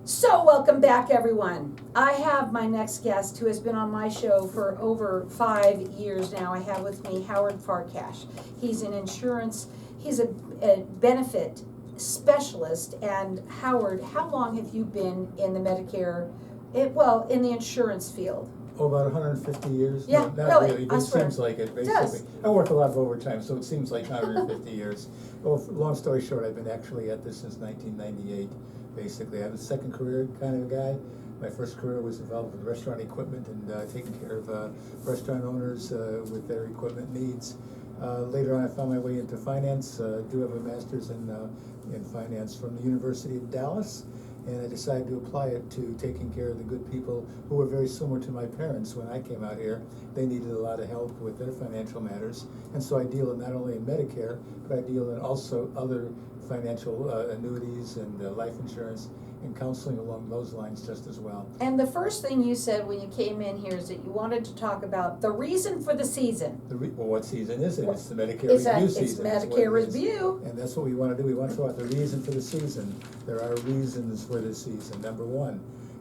So welcome back, everyone. I have my next guest who has been on my show for over 5 years now. I have with me Howard Farkash. He's he's a benefit specialist. And Howard, how long have you been in the Medicare, in the insurance field? Oh, about 150 years? Yeah, No, not really, but I it swear. seems like it, It does. basically. I work a lot of overtime, so it seems like 150 years. Well, long story short, I've been actually at this since 1998, basically. I'm a second career kind of guy. My first career was involved with restaurant equipment and taking care of restaurant owners with their equipment needs. Later on, I found my way into finance. Do have a master's in finance from the University of Dallas. And I decided to apply it to taking care of the good people who were very similar to my parents when I came out here. They needed a lot of help with their financial matters. And so I deal in not only in Medicare, but I deal in also other financial annuities and life insurance and counseling along those lines just as well. And the first thing you said when you came in here is that you wanted to talk about the reason for the season. Well, what season is it? It's the Medicare It's review it's season. is what Medicare it is. review. And that's what we want to do. We want to talk about the reason for the season. There are reasons for the season. Number one,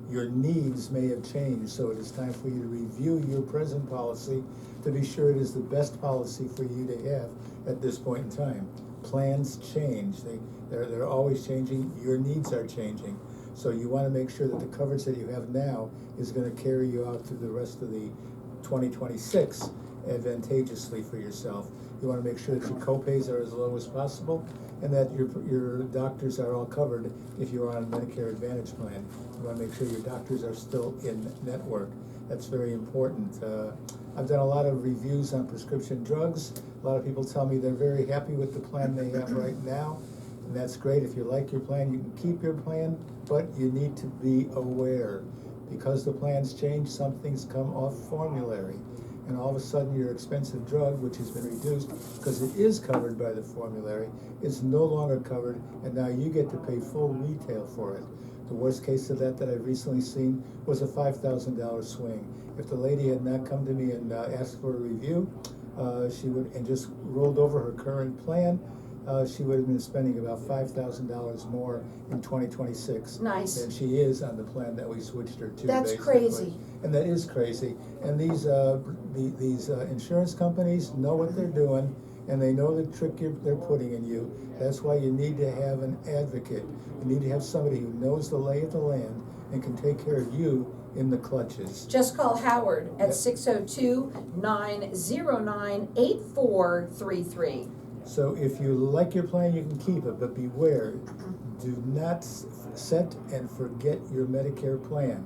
your needs may have changed, so it is time for you to review your present policy to be sure it is the best policy for you to have at this point in time. Plans change. They're always changing. Your needs are changing. So you want to make sure that the coverage that you have now is going to carry you out through the rest of the 2026 advantageously for yourself. You want to make sure that your co-pays are as low as possible and that your doctors are all covered if you're on a Medicare Advantage plan. You want to make sure your doctors are still in network. That's very important. I've done a lot of reviews on prescription drugs. A lot of people tell me they're very happy with the plan they have right now. And that's great. If you like your plan, you can keep your plan, but you need to be aware. Because the plans change, some things come off formulary. And all of a sudden your expensive drug, which has been reduced because it is covered by the formulary, is no longer covered, and now you get to pay full retail for it. The worst case of that I've recently seen was a $5,000 swing. If the lady had not come to me and asked for a review, she would, and just rolled over her current plan, she would have been spending about $5,000 more in 2026 Nice. than she is on the plan that we switched her to. That's basically. crazy. And that is crazy. And these insurance companies know what they're doing, and they know the trick they're putting in you. That's why you need to have an advocate. You need to have somebody who knows the lay of the land and can take care of you in the clutches. Just call Howard at 602-909-8433. So if you like your plan, you can keep it, but beware, do not set and forget your Medicare plan.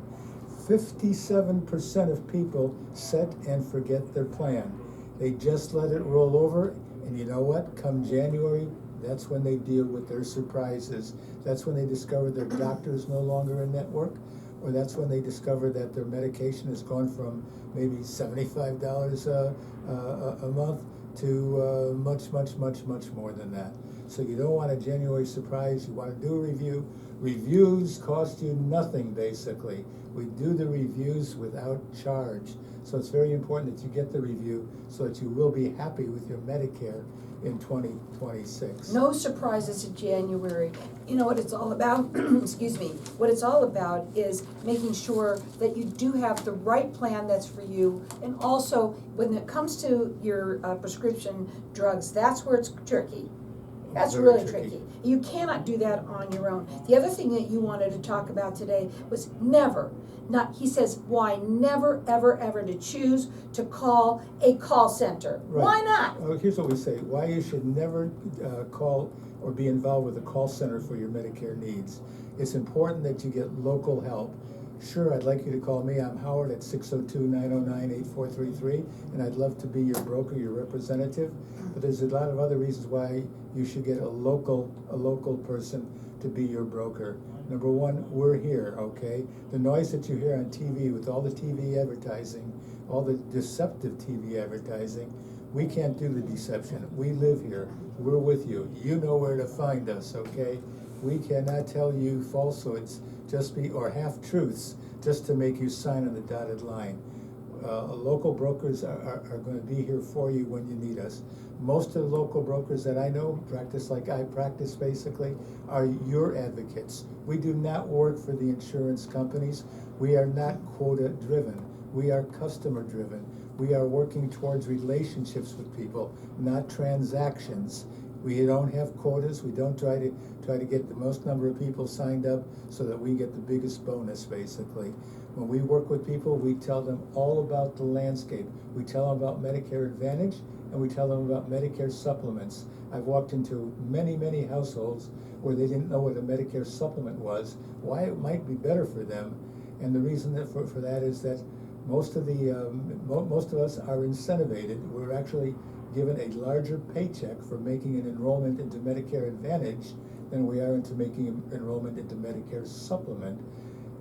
57% of people set and forget their plan. They just let it roll over, and you know what? Come January, that's when they deal with their surprises. That's when they discover their doctor is no longer in network, or that's when they discover that their medication has gone from maybe $75 a month to much more than that. So you don't want a January surprise. You want to do a review. Reviews cost you nothing, basically. We do the reviews without charge. So it's very important that you get the review so that you will be happy with your Medicare in 2026. No surprises in January. You know what it's all about? Excuse me. What it's all about is making sure that you do have the right plan that's for you. And also, when it comes to your prescription drugs, that's where it's tricky. That's Very really tricky. tricky. You cannot do that on your own. The other thing that you wanted to talk about today was he says, why never, ever to choose to call a call center? Right. Why not? Well, here's what we say. Why you should never call or be involved with a call center for your Medicare needs. It's important that you get local help. Sure, I'd like you to call me. I'm Howard at 602-909-8433, and I'd love to be your broker, your representative. But there's a lot of other reasons why you should get a local person to be your broker. Number one, we're here, okay? The noise that you hear on TV with all the TV advertising, all the deceptive TV advertising, we can't do the deception. We live here. We're with you. You know where to find us, okay? We cannot tell you falsehoods or half-truths just to make you sign on the dotted line. Local brokers are gonna be here for you when you need us. Most of the local brokers that I know, practice like I practice basically, are your advocates. We do not work for the insurance companies. We are not quota driven. We are customer driven. We are working towards relationships with people, not transactions. We don't have quotas. We don't try to get the most number of people signed up so that we get the biggest bonus basically. When we work with people, we tell them all about the landscape. We tell them about Medicare Advantage, and we tell them about Medicare supplements. I've walked into many, many households where they didn't know what a Medicare supplement was, why it might be better for them, and the reason for that is that most of us are incentivated. We're actually given a larger paycheck for making an enrollment into Medicare Advantage than we are into making an enrollment into Medicare supplement.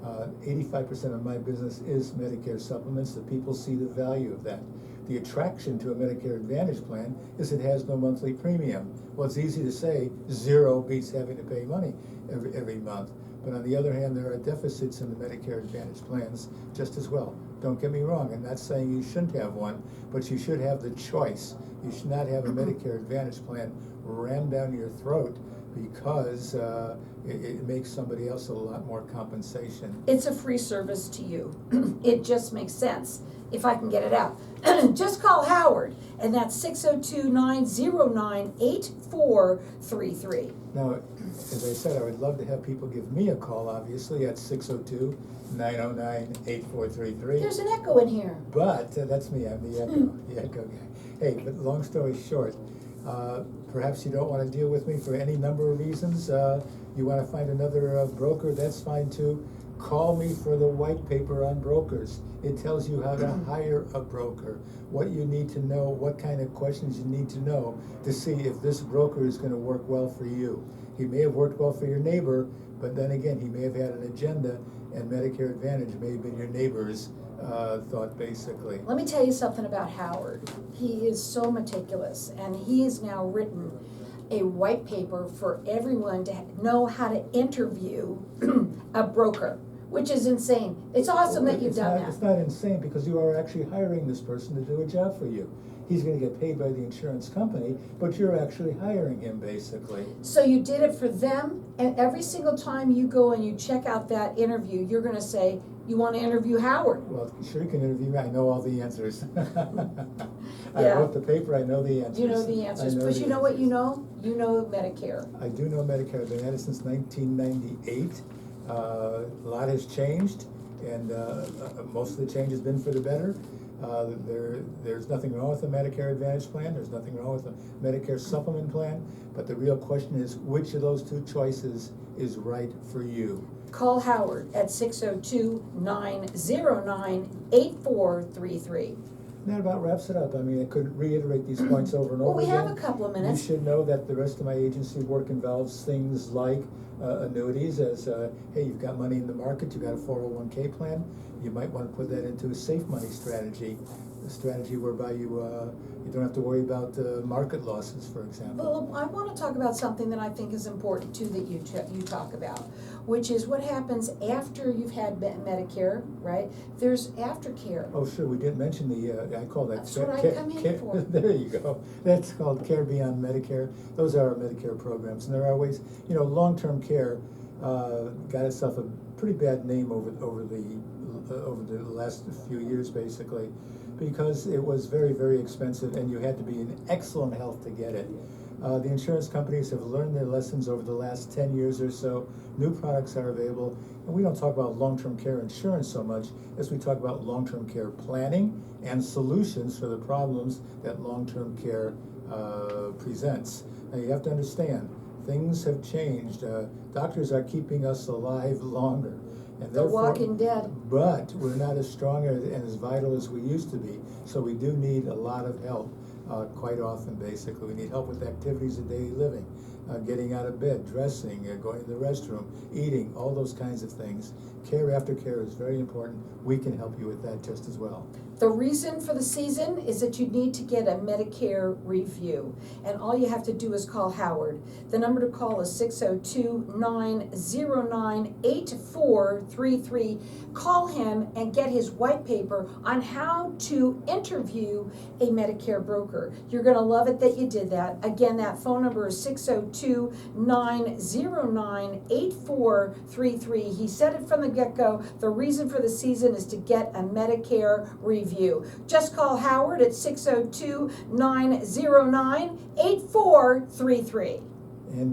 85% of my business is Medicare supplements. The people see the value of that. The attraction to a Medicare Advantage plan is it has no monthly premium. Well, it's easy to say zero beats having to pay money every month. But on the other hand, there are deficits in the Medicare Advantage plans just as well. Don't get me wrong, I'm not saying you shouldn't have one, but you should have the choice. You should not have a Medicare Advantage plan rammed down your throat because it makes somebody else a lot more compensation. It's a free service to you. It just makes sense if I can get it out. Just call Howard, and that's 602-909-8433. Now, as I said, I would love to have people give me a call, obviously, at 602-909-8433. There's an echo in here. But that's me, I'm the echo guy. Hey, but long story short, perhaps you don't want to deal with me for any number of reasons. You want to find another broker, that's fine too. Call me for the white paper on brokers. It tells you how to hire a broker, what you need to know, what kind of questions you need to know to see if this broker is going to work well for you. He may have worked well for your neighbor, but then again, he may have had an agenda, and Medicare Advantage may have been your neighbor's thought, basically. Let me tell you something about Howard. He is so meticulous, and he has now written a white paper for everyone to know how to interview a broker, which is insane. It's awesome that you've done that. It's not insane because you are actually hiring this person to do a job for you. He's going to get paid by the insurance company, but you're actually hiring him, basically. So you did it for them, and every single time you go and you check out that interview, you're going to say, you want to interview Howard. Well, sure you can interview me. I know all the answers. I Yeah. wrote the paper. I know the answers. You know the answers, because you know what you know? You know Medicare. I do know Medicare. I've been at it since 1998. A lot has changed, and most of the change has been for the better. There's nothing wrong with the Medicare Advantage plan. There's nothing wrong with the Medicare supplement plan. But the real question is, which of those two choices is right for you? Call Howard at 602-909-8433. That about wraps it up. I mean, I could reiterate these points over and over Well, we again. have a couple of minutes. You should know that the rest of my agency work involves things like annuities, as, hey, you've got money in the market, you've got a 401k plan, you might want to put that into a safe money strategy, a strategy whereby you don't have to worry about market losses, for example. Well, I want to talk about something that I think is important too that you talk about, which is what happens after you've had Medicare, right? There's aftercare. Oh, sure, we didn't mention I call that. That's what I come in for. There you go. That's called Care Beyond Medicare. Those are our Medicare programs, and there are ways, long-term care got itself a pretty bad name over the last few years, basically, because it was very, very expensive, and you had to be in excellent health to get it. The insurance companies have learned their lessons over the last 10 years or so. New products are available, and we don't talk about long-term care insurance so much as we talk about long-term care planning and solutions for the problems that long-term care presents. Now, you have to understand, things have changed. Doctors are keeping us alive longer. And The Walking Dead. But we're not as strong and as vital as we used to be. So we do need a lot of help quite often, basically. We need help with activities of daily living, getting out of bed, dressing, going to the restroom, eating, all those kinds of things. Care after care is very important. We can help you with that just as well. The reason for the season is that you need to get a Medicare review, and all you have to do is call Howard. The number to call is 602-909-8433. Call him and get his white paper on how to interview a Medicare broker. You're gonna love it that you did that. Again, that phone number is 602-909-8433. He said it from the get-go. The reason for the season is to get a Medicare review. Just call Howard at 602-909-8433.